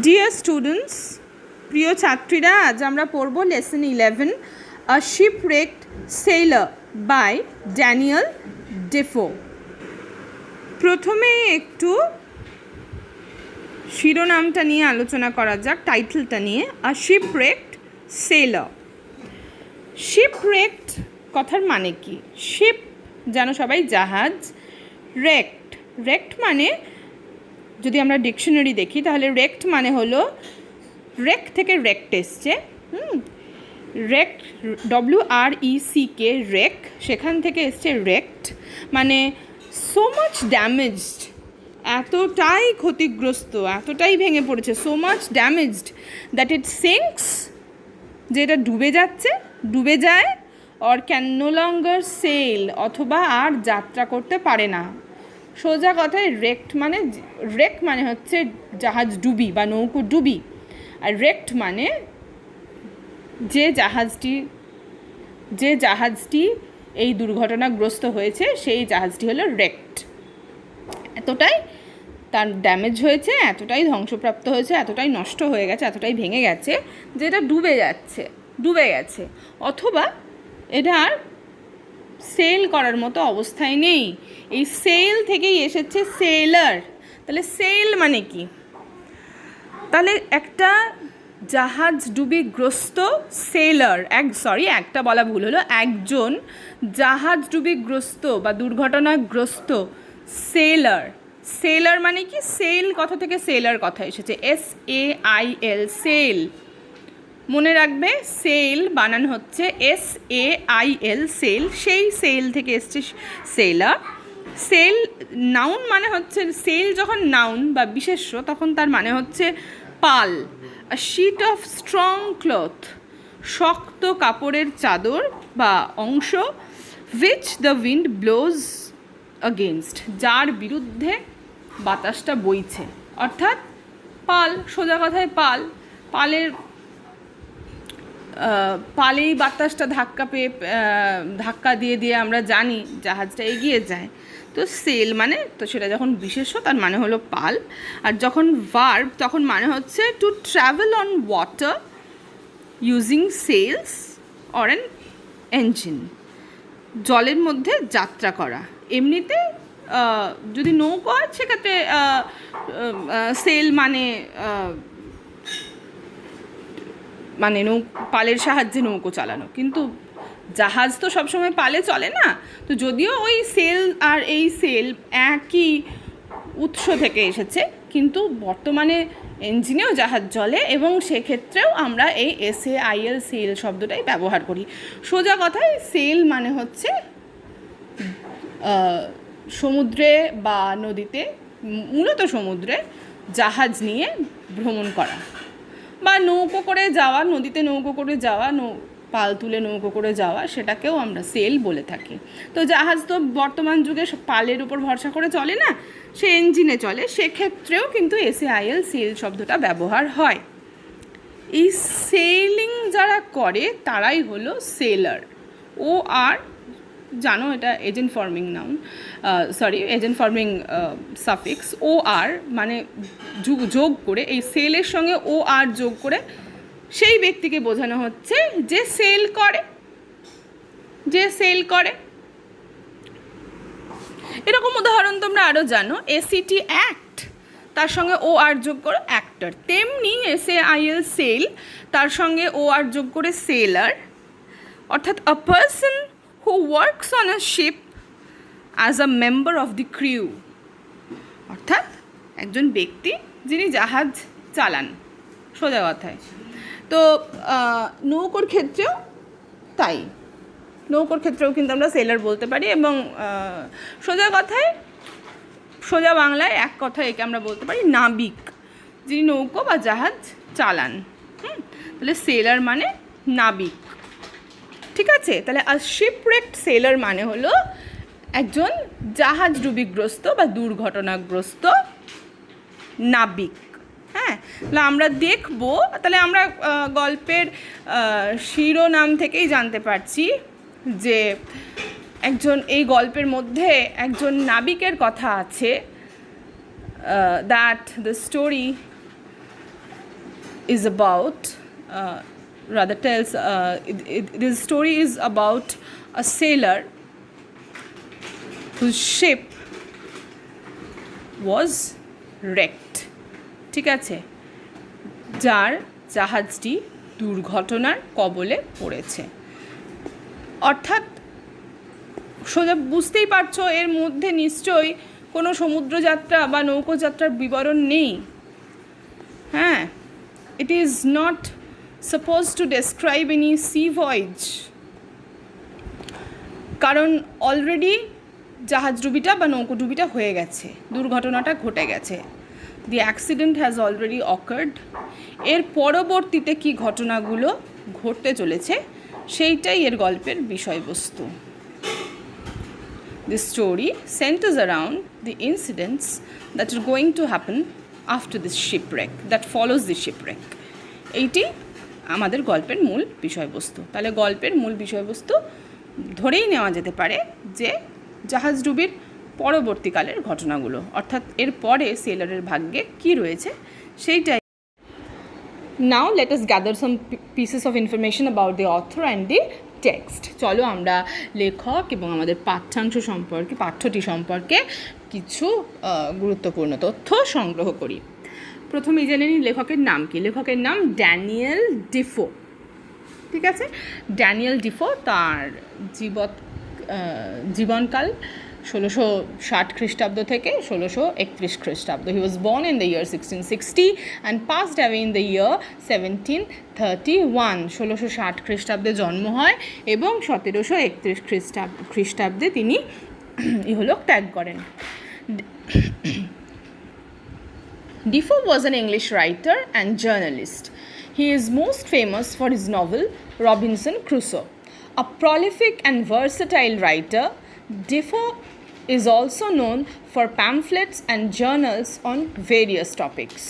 Dear students, প্রিয় ছাত্রীরা, আজ আমরা পড়ব lesson 11 a shipwrecked sailor by Daniel Defoe. প্রথমে একটু শিরোনামটা নিয়ে আলোচনা করা যাক, টাইটেলটা নিয়ে। আ শিপরেকড সেইলর। শিপরেকড কথার মানে কি? শিপ জানো সবাই, জাহাজ। রেকড, রেকড মানে যদি আমরা ডিকশনারি দেখি তাহলে রেক্ট মানে হলো, রেক থেকে রেক্ট এসছে, রেক WRECK, রেক, সেখান থেকে এসছে রেক্ট, মানে সো মাচ ড্যামেজড, এতটাই ক্ষতিগ্রস্ত, এতটাই ভেঙে পড়েছে, so much damaged that it sinks, যে এটা ডুবে যাচ্ছে, ডুবে যায়, or can no longer sail, অথবা আর যাত্রা করতে পারে না। সোজা কথায় রেক মানে হচ্ছে জাহাজ ডুবি বা নৌকো ডুবি, আর রেক্ট মানে যে জাহাজটি এই দুর্ঘটনাগ্রস্ত হয়েছে সেই জাহাজটি হলো রেক্ট। এতটাই তার ড্যামেজ হয়েছে, এতটাই ধ্বংসপ্রাপ্ত হয়েছে, এতটাই নষ্ট হয়ে গেছে, এতটাই ভেঙে গেছে যে এটা ডুবে গেছে, অথবা এটা আর সেল করার মতো অবস্থায় নেই। এই সেল থেকেই এসেছে সেলার। তাহলে সেল মানে কি? তাহলে একটা জাহাজ ডুবিগ্রস্ত সেলার, একটা বলা ভুল হলো, একজন জাহাজ ডুবিগ্রস্ত বা দুর্ঘটনাগ্রস্ত সেলার মানে কি? সেল কথা থেকে সেলার কথা এসেছে, SAIL, সেল। মনে রাখবে, সেল বানান হচ্ছে SAIL, সেল। সেই সেল থেকে এসছে সেলার। সেল নাউন মানে হচ্ছে, সেল যখন নাউন বা বিশেষ্য তখন তার মানে হচ্ছে পাল। আ শিট অফ স্ট্রং ক্লথ, শক্ত কাপড়ের চাদর বা অংশ, which the wind blows against, যার বিরুদ্ধে বাতাসটা বইছে, অর্থাৎ পাল। সোজা কথায় পালেই বাতাসটা ধাক্কা দিয়ে আমরা জানি জাহাজটা এগিয়ে যায়। তো সেল মানে, তো সেটা যখন বিশেষ্য তার মানে হলো পাল, আর যখন ভার্ব তখন মানে হচ্ছে to travel on water using sails or an engine, জলের মধ্যে যাত্রা করা। এমনিতে যদি নৌকো হয় সেক্ষেত্রে সেল মানে পালের সাহায্যে নৌকো চালানো, কিন্তু জাহাজ তো সবসময় পালে চলে না। তো যদিও ওই সেল আর এই সেল একই উৎস থেকে এসেছে, কিন্তু বর্তমানে ইঞ্জিনেও জাহাজ চলে, এবং সেক্ষেত্রেও আমরা এই SAIL, সেল শব্দটাই ব্যবহার করি। সোজা কথায় সেল মানে হচ্ছে সমুদ্রে বা নদীতে, মূলত সমুদ্রে জাহাজ নিয়ে ভ্রমণ করা, বা নৌকো করে যাওয়া, নদীতে নৌকো করে যাওয়া, পাল তুলে নৌকো করে যাওয়া, সেটাকেও আমরা সেল বলে থাকি। তো জাহাজ তো বর্তমান যুগে পালের উপর ভরসা করে চলে না, সে ইঞ্জিনে চলে, সেক্ষেত্রেও কিন্তু SAIL, সেল শব্দটা ব্যবহার হয়। এই সেলিং যারা করে তারাই হলো সেলার। জানো এটা agent forming noun, agent forming suffix. OR মানে যোগ করে, এই সেলের সঙ্গে OR যোগ করে সেই ব্যক্তিকে বোঝানো হচ্ছে যে সেল করে। এরকম উদাহরণ তোমরা আরও জানো, ACT অ্যাক্ট, তার সঙ্গে OR যোগ করে অ্যাক্টর। তেমনি SAIL, সেল, তার সঙ্গে OR যোগ করে সেলার, অর্থাৎ a person who works on a ship as a member of the crew, অর্থাৎ একজন ব্যক্তি যিনি জাহাজ চালান, সোজা কথায়। তো নৌকোর ক্ষেত্রেও তাই, নৌকোর ক্ষেত্রেও কিন্তু আমরা সেলার বলতে পারি, এবং সোজা বাংলায় এক কথায় একে আমরা বলতে পারি নাবিক, যিনি নৌকো বা জাহাজ চালান। তাহলে সেলার মানে নাবিক, ঠিক আছে? তাহলে আ শিপরেকড সেলার মানে হলো একজন জাহাজ ডুবিগ্রস্ত বা দুর্ঘটনাগ্রস্ত নাবিক। হ্যাঁ, তাহলে আমরা দেখব, তাহলে আমরা গল্পের শিরোনাম থেকেই জানতে পারছি যে এই গল্পের মধ্যে একজন নাবিকের কথা আছে, that the story is about, rather tells, this story is about a sailor whose ship was wrecked. ঠিক আছে, যার জাহাজটি দুর্ঘটনার কবলে পড়েছে। অর্থাৎ সোজা বুঝতেই পারছো এর মধ্যে নিশ্চয়ই কোনো সমুদ্রযাত্রা বা নৌকোযাত্রার বিবরণ নেই। হ্যাঁ, it is not supposed to describe any sea voyage, কারণ অলরেডি জাহাজডুবিটা বা নৌকোডুবিটা হয়ে গেছে, দুর্ঘটনাটা ঘটে গেছে। দি অ্যাক্সিডেন্ট হ্যাজ অলরেডি অকার্ড। এর পরবর্তীতে কী ঘটনাগুলো ঘটতে চলেছে সেইটাই এর গল্পের বিষয়বস্তু। The story centers around the incidents that are going to happen after this shipwreck, that follows the shipwreck. এইটি আমাদের গল্পের মূল বিষয়বস্তু। তাহলে গল্পের মূল বিষয়বস্তু ধরেই নেওয়া যেতে পারে যে জাহাজডুবির পরবর্তীকালের ঘটনাগুলো, অর্থাৎ এর পরে সেলারের ভাগ্যে কী রয়েছে সেইটাই। Now let us gather some pieces of information about the author and the text. চলো আমরা লেখক এবং আমাদের পাঠ্যাংশ সম্পর্কে, পাঠ্যটি সম্পর্কে কিছু গুরুত্বপূর্ণ তথ্য সংগ্রহ করি। প্রথমে জেনে নিই লেখকের নাম কি। লেখকের নাম ড্যানিয়েল ডিফো। ঠিক আছে, ড্যানিয়েল ডিফো। তার জীবনকাল 1660 খ্রিস্টাব্দ থেকে 1631 খ্রিস্টাব্দ। He was born in the year 1660 and passed away in the year 1731। 1660 খ্রিস্টাব্দে জন্ম হয় এবং 1731 খ্রিস্টাব্দে তিনি ইহলোক ত্যাগ করেন। Defoe was an English writer and journalist. He is most famous for his novel Robinson Crusoe. A prolific and versatile writer, Defoe is also known for pamphlets and journals on various topics.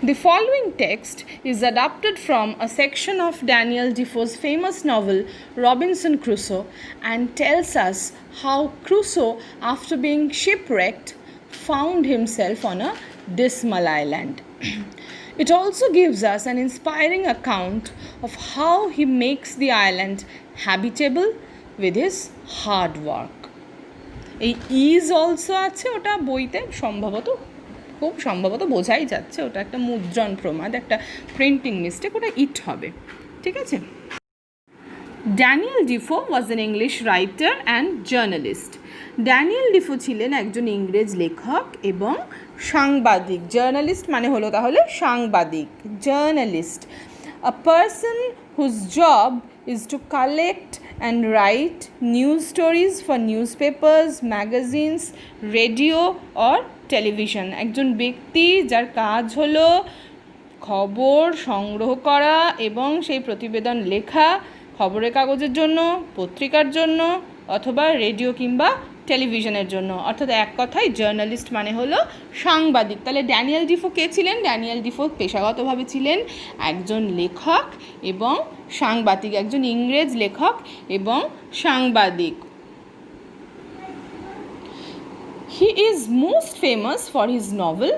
The following text is adapted from a section of Daniel Defoe's famous novel Robinson Crusoe and tells us how Crusoe, after being shipwrecked, found himself on a dismal island. It also gives us an inspiring account of how he makes the island habitable with his hard work. এই is also আছে, ওটা বইতে খুব সম্ভবত বোঝাই যাচ্ছে, ওটা একটা মুদ্রণ প্রমাদ, একটা প্রিন্টিং মিস্টেক, ওটা ইট হবে। ঠিক আছে। Daniel Defoe was an English writer and journalist. Daniel Defoe ছিলেন একজন ইংরেজ লেখক এবং সাংবাদিক। জার্নালিস্ট মানে হলো তাহলে সাংবাদিক, journalist. A person whose job is to collect and write news stories for newspapers, magazines, radio or television. একজন ব্যক্তি যার কাজ হলো খবর সংগ্রহ করা এবং সেই প্রতিবেদন লেখা খবরের কাগজের জন্য, পত্রিকার জন্য অথবা রেডিও কিংবা টেলিভিশনের জন্য। অর্থাৎ এক কথায় জার্নালিস্ট মানে হলো সাংবাদিক। তাহলে ড্যানিয়েল ডিফো কে ছিলেন? ড্যানিয়েল ডিফো পেশাগতভাবে ছিলেন একজন লেখক এবং সাংবাদিক, একজন ইংরেজ লেখক এবং সাংবাদিক। He is most famous for his novel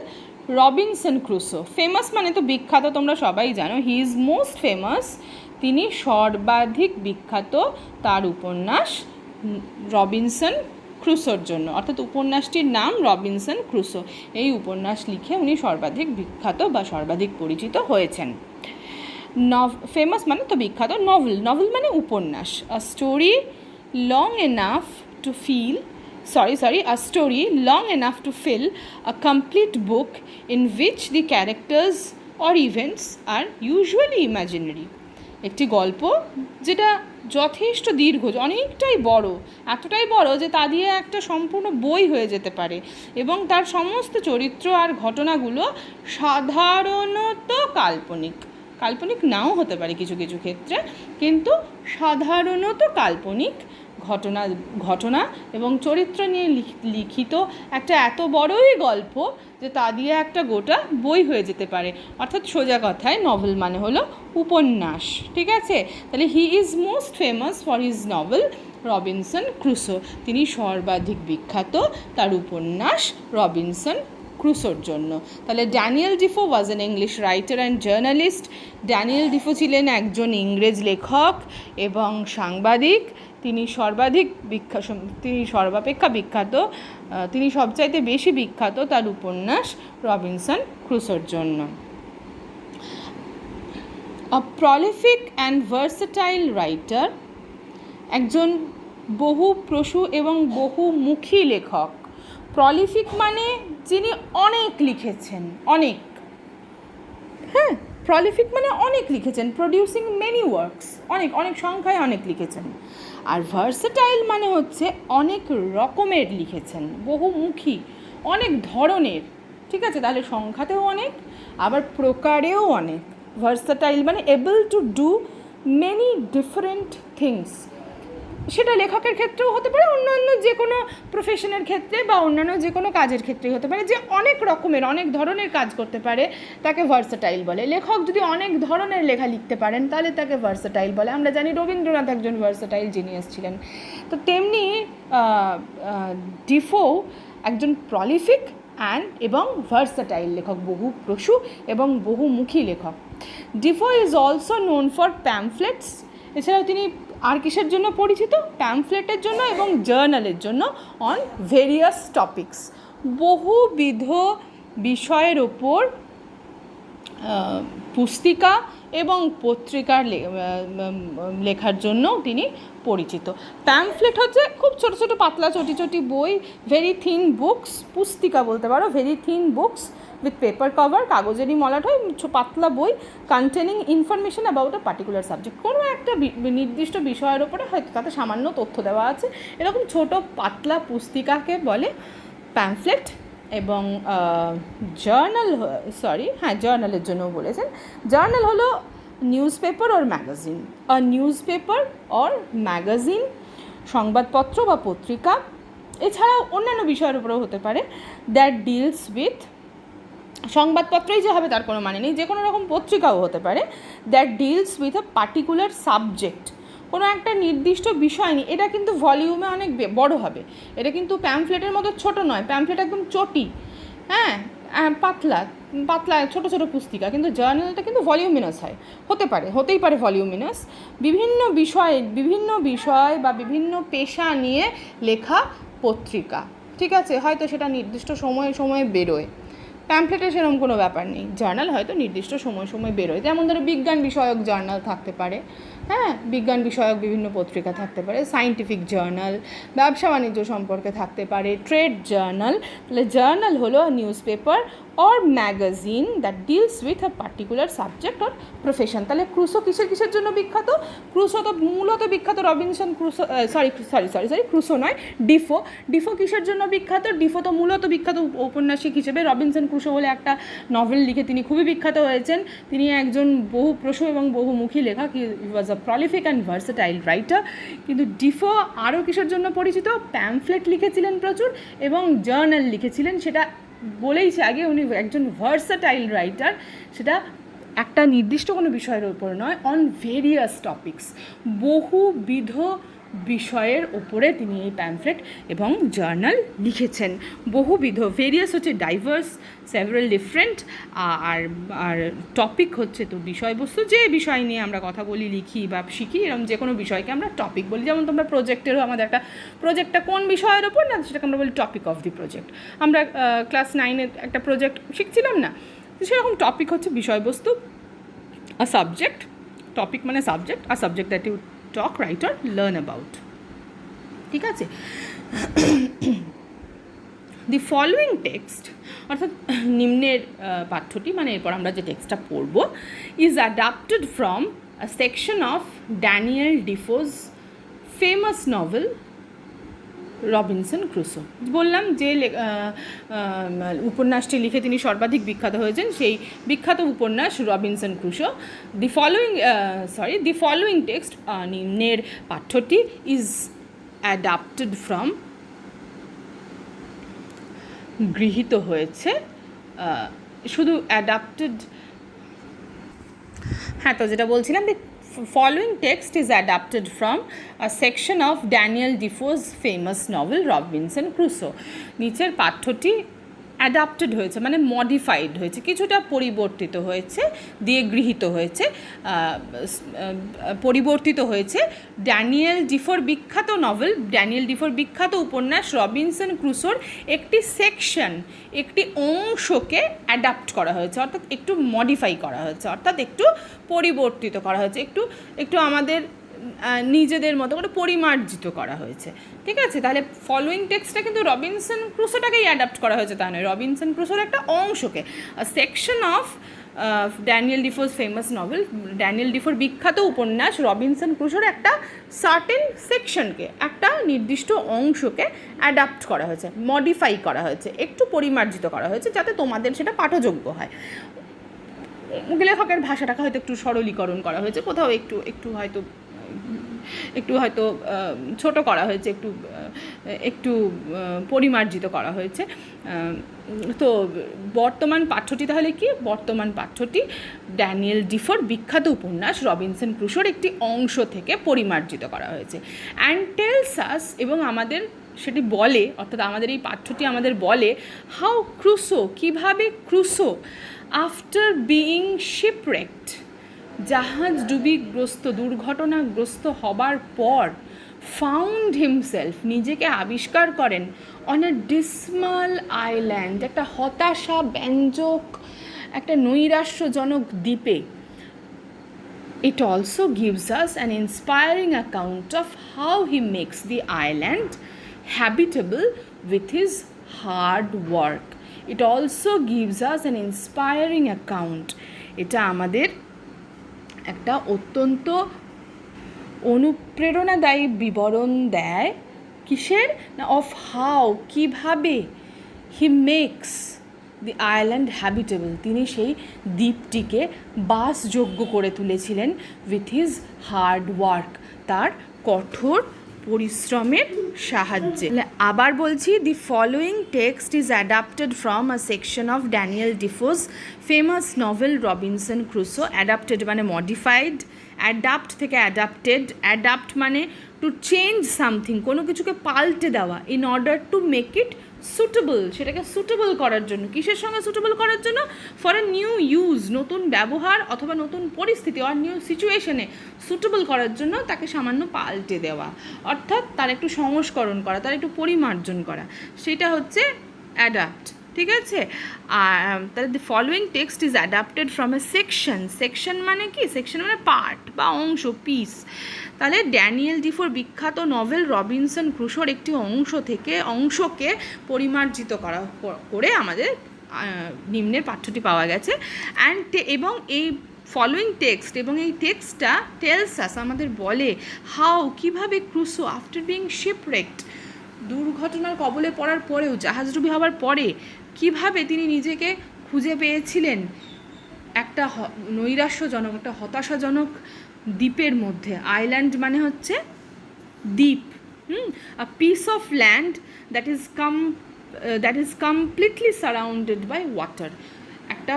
Robinson Crusoe. Famous মানে তো বিখ্যাত, তোমরা সবাই জানো। হি ইজ মোস্ট ফেমাস, তিনি সর্বাধিক বিখ্যাত তার উপন্যাস রবিনসন ক্রুসোর জন্য। অর্থাৎ উপন্যাসটির নাম রবিনসন ক্রুসো। এই উপন্যাস লিখে উনি সর্বাধিক বিখ্যাত বা সর্বাধিক পরিচিত হয়েছেন। ফেমাস মানে তো বিখ্যাত। নভেল মানে উপন্যাস। a story long enough to fill a complete book in which the characters or events are usually imaginary. একটি গল্প যেটা যথেষ্ট দীর্ঘ, অনেকটাই বড়, এতটাই বড় যে তা দিয়ে একটা সম্পূর্ণ বই হয়ে যেতে পারে এবং তার সমস্ত চরিত্র আর ঘটনাগুলো সাধারণত কাল্পনিক নাও হতে পারে কিছু কিছু ক্ষেত্রে, কিন্তু সাধারণত কাল্পনিক ঘটনা এবং চরিত্র নিয়ে লিখিত একটা এত বড়ই গল্প যে তা দিয়ে একটা গোটা বই হয়ে যেতে পারে। অর্থাৎ সোজা কথায় নভেল মানে হলো উপন্যাস। ঠিক আছে, তাহলে he is most famous for his novel Robinson Crusoe. তিনি সর্বাধিক বিখ্যাত তার উপন্যাস রবিনসন ক্রুসোর জন্য। তাহলে Daniel Defoe was an English writer and journalist. Daniel Defoe ছিলেন একজন ইংরেজ লেখক এবং সাংবাদিক। তিনি সর্বাপেক্ষা বিখ্যাত, তিনি সবচাইতে বেশি বিখ্যাত তার উপন্যাস রবিনসন ক্রুসোর জন্য। A prolific and versatile writer, একজন বহুপ্রসূ এবং বহুমুখী লেখক। প্রলিফিক মানে যিনি অনেক লিখেছেন, অনেক, হ্যাঁ, প্রলিফিক মানে অনেক লিখেছেন, প্রডিউসিং মেনি ওয়ার্কস, অনেক অনেক সংখ্যায় অনেক লিখেছেন। আর ভার্সেটাইল মানে হচ্ছে অনেক রকমের লিখেছেন, বহুমুখী, অনেক ধরনের, ঠিক আছে, তাহলে সংখ্যাতেও অনেক আবার প্রকারেও অনেক। ভার্সেটাইল মানে able to do many different things, সেটা লেখকের ক্ষেত্রেও হতে পারে, অন্যান্য যে কোনো প্রফেশনের ক্ষেত্রে বা অন্যান্য যে কোনো কাজের ক্ষেত্রেই হতে পারে, যে অনেক রকমের অনেক ধরনের কাজ করতে পারে তাকে ভার্সেটাইল বলে। লেখক যদি অনেক ধরনের লেখা লিখতে পারেন তাহলে তাকে ভার্সেটাইল বলে। আমরা জানি রবীন্দ্রনাথ একজন ভার্সেটাইল জিনিয়াস ছিলেন, তো তেমনি ডিফো একজন প্রলিফিক এবং ভার্সেটাইল লেখক, বহুপ্রসূ এবং বহুমুখী লেখক। Defoe is also known for pamphlets, এছাড়াও তিনি আর কিসের জন্য পরিচিত? প্যামফ্লেটের জন্য এবং জার্নালের জন্য, অন ভেরিয়াস টপিকস, বহুবিধ বিষয়ের ওপর পুস্তিকা এবং পত্রিকার লেখার জন্য তিনি পরিচিত। প্যামফ্লেট হচ্ছে খুব ছোটো ছোটো পাতলা চটি চটি বই, ভেরি থিন বুকস, পুস্তিকা বলতে পারো, very thin books with paper cover, কাগজেরই মলাট হয়, পাতলা বই, containing information about a particular subject, কোনো একটা নির্দিষ্ট বিষয়ের ওপরে হয়তো তাতে সামান্য তথ্য দেওয়া আছে, এরকম ছোটো পাতলা পুস্তিকাকে বলে প্যামফ্লেট। এবং জার্নালের জন্য বলেছেন। জার্নাল হলো news paper or magazine, news paper or magazine, সংবাদপত্র বা পত্রিকা, এছাড়াও অন্যান্য বিষয়ের উপরেও হতে পারে, দ্যাট ডিলস উইথ, সংবাদপত্রই যে হবে তার কোনো মানে নেই, যে কোনো রকম পত্রিকাও হতে পারে, that deals with a particular subject, কোনো একটা নির্দিষ্ট বিষয় নেই। এটা কিন্তু ভলিউমে অনেক বড় হবে, এটা কিন্তু প্যামফ্লেটের মতো ছোট নয়, প্যামফ্লেট একদম চটি, হ্যাঁ, পাতলা পাতলা ছোটো ছোটো পুস্তিকা, কিন্তু জার্নালটা কিন্তু ভলিউমিনাস হয়, হতেই পারে ভলিউমিনাস, বিভিন্ন বিষয় বা বিভিন্ন পেশা নিয়ে লেখা পত্রিকা, ঠিক আছে, হয়তো সেটা নির্দিষ্ট সময়ে বেরোয়। প্যামফ্লেটের সেরকম কোনো ব্যাপার নেই, জার্নাল হয়তো নির্দিষ্ট সময় বেরোয়, যেমন ধরো বিজ্ঞান বিষয়ক জার্নাল থাকতে পারে, হ্যাঁ, বিজ্ঞান বিষয়ক বিভিন্ন পত্রিকা থাকতে পারে, সায়েন্টিফিক জার্নাল, ব্যবসা বাণিজ্য সম্পর্কে থাকতে পারে, ট্রেড জার্নাল। তাহলে জার্নাল হলো news paper or magazine that deals with a particular subject or profession. তাহলে ক্রুসো কিসের জন্য বিখ্যাত? ক্রুসো তো মূলত বিখ্যাত রবিনসন ক্রুসো, ক্রুসো নয়, ডিফো কিসের জন্য বিখ্যাত? ডিফো তো মূলত বিখ্যাত ঔপন্যাসিক হিসেবে, রবিনসন ক্রুসো বলে একটা নভেল লিখে তিনি খুবই বিখ্যাত হয়েছেন। তিনি একজন বহুপ্রসূ এবং বহুমুখী লেখক, হি ওয়াজ আ প্রলিফিক অ্যান্ড ভার্সেটাইল রাইটার। কিন্তু ডিফো আরও কিসের জন্য পরিচিত? প্যামফ্লেট লিখেছিলেন প্রচুর এবং জার্নাল লিখেছিলেন, সেটা বলেইছে আগে, উনি একজন ভার্সেটাইল রাইটার, সেটা একটা নির্দিষ্ট কোনো বিষয়ের ওপর নয়, অন ভেরিয়াস টপিকস, বহুবিধ বিষয়ের ওপরে তিনি এই প্যামফ্লেট এবং জার্নাল লিখেছেন। বহুবিধ, ভেরিয়াস হচ্ছে ডাইভার্স, সেভারাল ডিফারেন্ট, আর টপিক হচ্ছে তো বিষয়বস্তু, যে বিষয় নিয়ে আমরা কথা বলি, লিখি বা শিখি, এরকম যে কোনো বিষয়কে আমরা টপিক বলি। যেমন তোমরা প্রজেক্টেরও, আমাদের একটা প্রজেক্টটা কোন বিষয়ের ওপর, না সেটাকে আমরা বলি টপিক অফ দি প্রজেক্ট। আমরা ক্লাস 9-এ একটা প্রজেক্ট শিখছিলাম না, সেরকম টপিক হচ্ছে বিষয়বস্তু, আ সাবজেক্ট, টপিক মানে সাবজেক্ট, আর subject that you talk, right or learn about, ঠিক আছে। দি ফলোয়িং টেক্সট, অর্থাৎ নিম্নের পাঠ্যটি, মানে এরপর আমরা যে টেক্সটটা পড়ব, is adapted from a section of Daniel Defoe's famous novel Robinson Crusoe. বললাম যে উপন্যাসটি লিখে তিনি সর্বাধিক বিখ্যাত হয়েছেন, সেই বিখ্যাত উপন্যাস Robinson Crusoe. The following text, নিম্নের পাঠ্যটি, ইজ অ্যাডাপ্টেড ফ্রম, গৃহীত হয়েছে, শুধু অ্যাডাপ্টেড, হ্যাঁ, তো যেটা বলছিলাম, following text is adapted from a section of Daniel Defoe's famous novel Robinson Crusoe. নিচের পাঠ্যটি অ্যাডাপ্টেড হয়েছে মানে মডিফাইড হয়েছে, কিছুটা পরিবর্তিত হয়েছে, দিয়ে গৃহীত হয়েছে, পরিবর্তিত হয়েছে ড্যানিয়েল ডিফোর বিখ্যাত নভেল, ড্যানিয়েল ডিফোর বিখ্যাত উপন্যাস রবিনসন ক্রুসোর একটি সেকশন, একটি অংশকে অ্যাডাপ্ট করা হয়েছে, অর্থাৎ একটু মডিফাই করা হয়েছে, অর্থাৎ একটু পরিবর্তিত করা হয়েছে, একটু একটু আমাদের নিজেদের মতো করে পরিমার্জিত করা হয়েছে। ঠিক আছে, তাহলে ফলোয়িং টেক্সটটা কিন্তু রবিনসন ক্রুসোটাকেই অ্যাডাপ্ট করা হয়েছে তা নয়, রবিনসন ক্রুসোর একটা অংশকে, সেকশন অফ ড্যানিয়েল ডিফোর ফেমাস নভেল, ড্যানিয়েল ডিফোর বিখ্যাত উপন্যাস রবিনসন ক্রুসোর একটা সার্টেন সেকশনকে, একটা নির্দিষ্ট অংশকে অ্যাডাপ্ট করা হয়েছে, মডিফাই করা হয়েছে, একটু পরিমার্জিত করা হয়েছে যাতে তোমাদের সেটা পাঠযোগ্য হয়। লেখকের ভাষাটাকে হয়তো একটু সরলীকরণ করা হয়েছে, কোথাও একটু একটু হয়তো ছোট করা হয়েছে, একটু পরিমার্জিত করা হয়েছে। তো বর্তমান পাঠ্যটি তাহলে কি? বর্তমান পাঠ্যটি ড্যানিয়েল ডিফোর বিখ্যাত উপন্যাস রবিনসন ক্রুসোর একটি অংশ থেকে পরিমার্জিত করা হয়েছে। অ্যান্ড টেলস আস, এবং আমাদের সেটি বলে, অর্থাৎ আমাদের এই পাঠ্যটি আমাদের বলে, হাউ ক্রুসো, কীভাবে ক্রুসো আফটার বিইং শিপরেকড, জাহাজ ডুবিগ্রস্ত, দুর্ঘটনাগ্রস্ত হবার পর, ফাউন্ড হিমসেলফ, নিজেকে আবিষ্কার করেন, অন এ ডিসমাল আইল্যান্ড, একটা হতাশা ব্যঞ্জক, একটা নৈরাশ্যজনক দ্বীপে। It also gives us an inspiring account of how he makes the island habitable with his hard work. It also gives us an inspiring account, এটা আমাদের একটা অত্যন্ত অনুপ্রেরণাদায়ী বিবরণ দেয়, কিসের না, অফ হাউ, কীভাবে, he makes the island habitable, তিনি সেই দ্বীপটিকে বাসযোগ্য করে তুলেছিলেন, উইথ হিজ হার্ড ওয়ার্ক, তার কঠোর পরিশ্রমের সাহায্যে। আবার বলছি, the following text is adapted from a section of Daniel Defoe's famous novel Robinson Crusoe. Adapted মানে মডিফাইড, অ্যাডাপ্ট থেকে অ্যাডাপ্টেড, অ্যাডাপ্ট মানে টু চেঞ্জ সামথিং, কোনো কিছুকে পাল্টে দেওয়া, in order to make it suitable, সেটাকে সুটেবল করার জন্য, কিসের সঙ্গে সুটেবল করার জন্য, ফর এ নিউ ইউজ, নতুন ব্যবহার অথবা নতুন পরিস্থিতি, আর নিউ সিচুয়েশনে সুটেবল করার জন্য তাকে সামান্য পাল্টে দেওয়া, অর্থাৎ তার একটু সংস্করণ করা, তার একটু পরিমার্জন করা, সেটা হচ্ছে অ্যাডাপ্ট। ঠিক আছে, আর তাহলে the following text is adapted from a section, section মানে কি, সেকশন মানে পার্ট বা অংশ, পিস। তাহলে ড্যানিয়েল ডিফোর বিখ্যাত নভেল রবিনসন ক্রুসোর একটি অংশকে পরিমার্জিত করে আমাদের নিম্নের পাঠ্যটি পাওয়া গেছে। এবং এই ফলোয়িং টেক্সট, এবং এই টেক্সটটা টেলস আস, আমাদের বলে, হাউ, কীভাবে ক্রুসো আফটার বিং শিপরেকড, দুর্ঘটনার কবলে পড়ার পরেও, জাহাজডুবি হওয়ার পরে কিভাবে তিনি নিজেকে খুঁজে পেয়েছিলেন একটা নৈরাশ্যজনক, একটা হতাশাজনক দ্বীপের মধ্যে। আইল্যান্ড মানে হচ্ছে দ্বীপ, a piece of land that is completely surrounded by water, একটা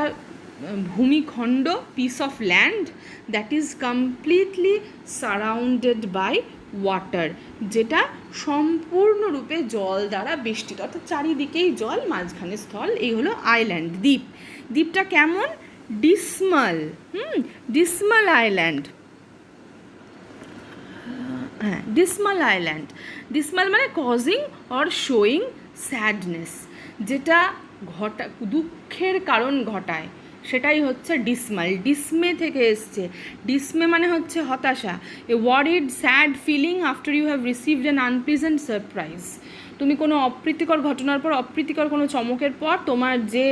ভূমিখণ্ড, piece of land that is completely surrounded by water, যেটা সম্পূর্ণরূপে জল দ্বারা বেষ্টিত, অর্থাৎ চারিদিকেই জল, মাঝখানে স্থল, এই হলো আইল্যান্ড, দ্বীপ। দ্বীপটা কেমন? ডিসমাল, ডিসমাল আইল্যান্ড, হ্যাঁ, ডিসমাল আইল্যান্ড। ডিসমাল মানে কজিং অর শোয়িং স্যাডনেস, যেটা দুঃখের কারণ ঘটায়, সেটাই হচ্ছে ডিসমাল, ডিসমে থেকে এসছে। ডিসমে মানে হচ্ছে হতাশা, a worried sad feeling after you have received an unpleasant surprise. তুমি কোনো অপ্রীতিকর ঘটনার পর, অপ্রীতিকর কোনো চমকের পর তোমার যে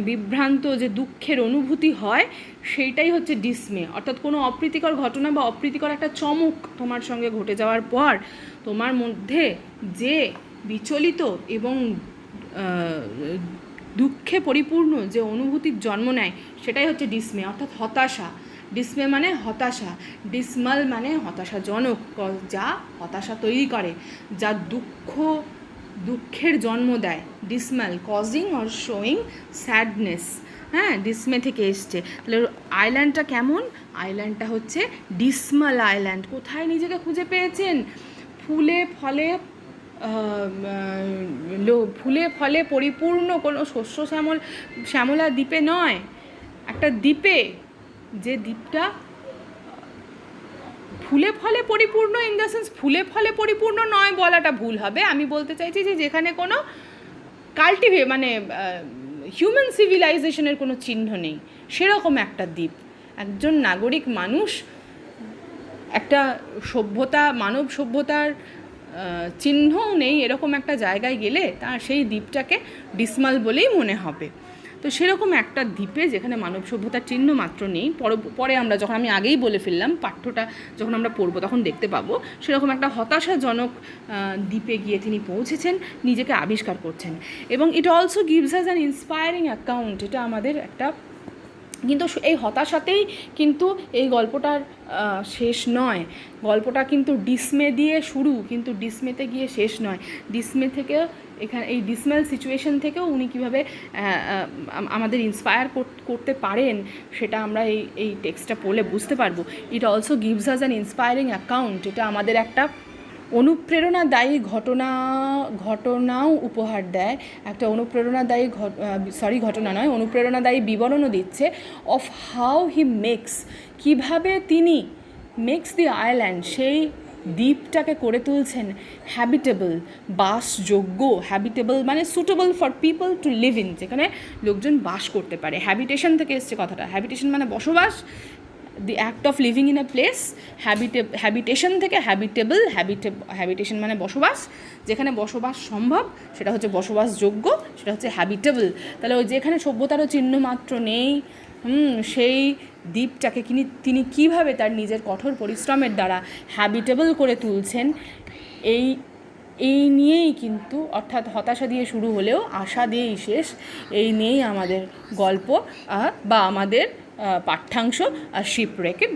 বিভ্রান্ত, যে দুঃখের অনুভূতি হয়, সেইটাই হচ্ছে ডিসমে। অর্থাৎ কোনো অপ্রীতিকর ঘটনা বা অপ্রীতিকর একটা চমক তোমার সঙ্গে ঘটে যাওয়ার পর তোমার মধ্যে যে বিচলিত এবং দুঃখে পরিপূর্ণ যে অনুভূতির জন্ম নেয়, সেটাই হচ্ছে ডিসমে, অর্থাৎ হতাশা। ডিসমে মানে হতাশা, ডিসমাল মানে হতাশাজনক, যা হতাশা তৈরি করে, যা দুঃখের জন্ম দেয়। ডিসমাল, কজিং অর শোয়িং স্যাডনেস, হ্যাঁ, ডিসমে থেকে এসছে। তাহলে আইল্যান্ডটা কেমন? আইল্যান্ডটা হচ্ছে ডিসমাল আইল্যান্ড। কোথায় নিজেকে খুঁজে পেয়েছেন? ফুলে ফলে ফুলে ফলে পরিপূর্ণ কোনো শস্য শ্যামলা দ্বীপে নয়, একটা দ্বীপে, যে দ্বীপটা ফুলে ফলে পরিপূর্ণ, ইন দ্য সেন্স ফুলে ফলে পরিপূর্ণ নয় বলাটা ভুল হবে, আমি বলতে চাইছি যে যেখানে কোনো মানে হিউম্যান সিভিলাইজেশনের কোনো চিহ্ন নেই, সেরকম একটা দ্বীপ। একজন নাগরিক মানুষ একটা মানব সভ্যতার চিহ্নও নেই এরকম একটা জায়গায় গেলে তার সেই দ্বীপটাকে ডিসমাল বলেই মনে হবে। তো সেরকম একটা দ্বীপে যেখানে মানব সভ্যতার চিহ্ন মাত্র নেই, পরে আমরা যখন, আমি আগেই বলে ফেললাম, পাঠ্যটা যখন আমরা পড়বো তখন দেখতে পাবো, সেরকম একটা হতাশাজনক দ্বীপে গিয়ে তিনি পৌঁছেছেন, নিজেকে আবিষ্কার করছেন। এবং ইট also gives us an inspiring account, এটা আমাদের একটা, কিন্তু এই হতাশাতেই কিন্তু এই গল্পটার শেষ নয়। গল্পটা কিন্তু ডিসমে দিয়ে শুরু, কিন্তু ডিসমেতে গিয়ে শেষ নয়। ডিসমে থেকেও, এখানে এই ডিসমেল সিচুয়েশন থেকেও উনি কীভাবে আমাদের ইন্সপায়ার করতে পারেন সেটা আমরা এই টেক্সটটা পড়লে বুঝতে পারবো। ইট also gives us an inspiring account, এটা আমাদের একটা অনুপ্রেরণাদায়ী ঘটনাও উপহার দেয়, একটা অনুপ্রেরণাদায়ী বিবরণও দিচ্ছে অফ হাউ হি কীভাবে তিনি মেক্স দি আইল্যান্ড, সেই দ্বীপটাকে করে তুলছেন হ্যাবিটেবল, বাসযোগ্য। হ্যাবিটেবল মানে suitable for people to live in, যেখানে লোকজন বাস করতে পারে। হ্যাবিটেশন থেকে এসছে কথাটা, হ্যাবিটেশন মানে বসবাস, the act of living in a place. Habitation থেকে হ্যাবিটেশন মানে বসবাস, যেখানে বসবাস সম্ভব সেটা হচ্ছে বসবাসযোগ্য, সেটা হচ্ছে হ্যাবিটেবল। তাহলে ওই যেখানে সভ্যতারও চিহ্ন মাত্র নেই, সেই দ্বীপটাকে তিনি কীভাবে তার নিজের কঠোর পরিশ্রমের দ্বারা হ্যাবিটেবল করে তুলছেন, এই নিয়েই কিন্তু, অর্থাৎ হতাশা দিয়ে শুরু হলেও আশা দিয়েই শেষ, এই নিয়েই আমাদের গল্প বা আমাদের পাঠ্যাংশ শিপরেকেড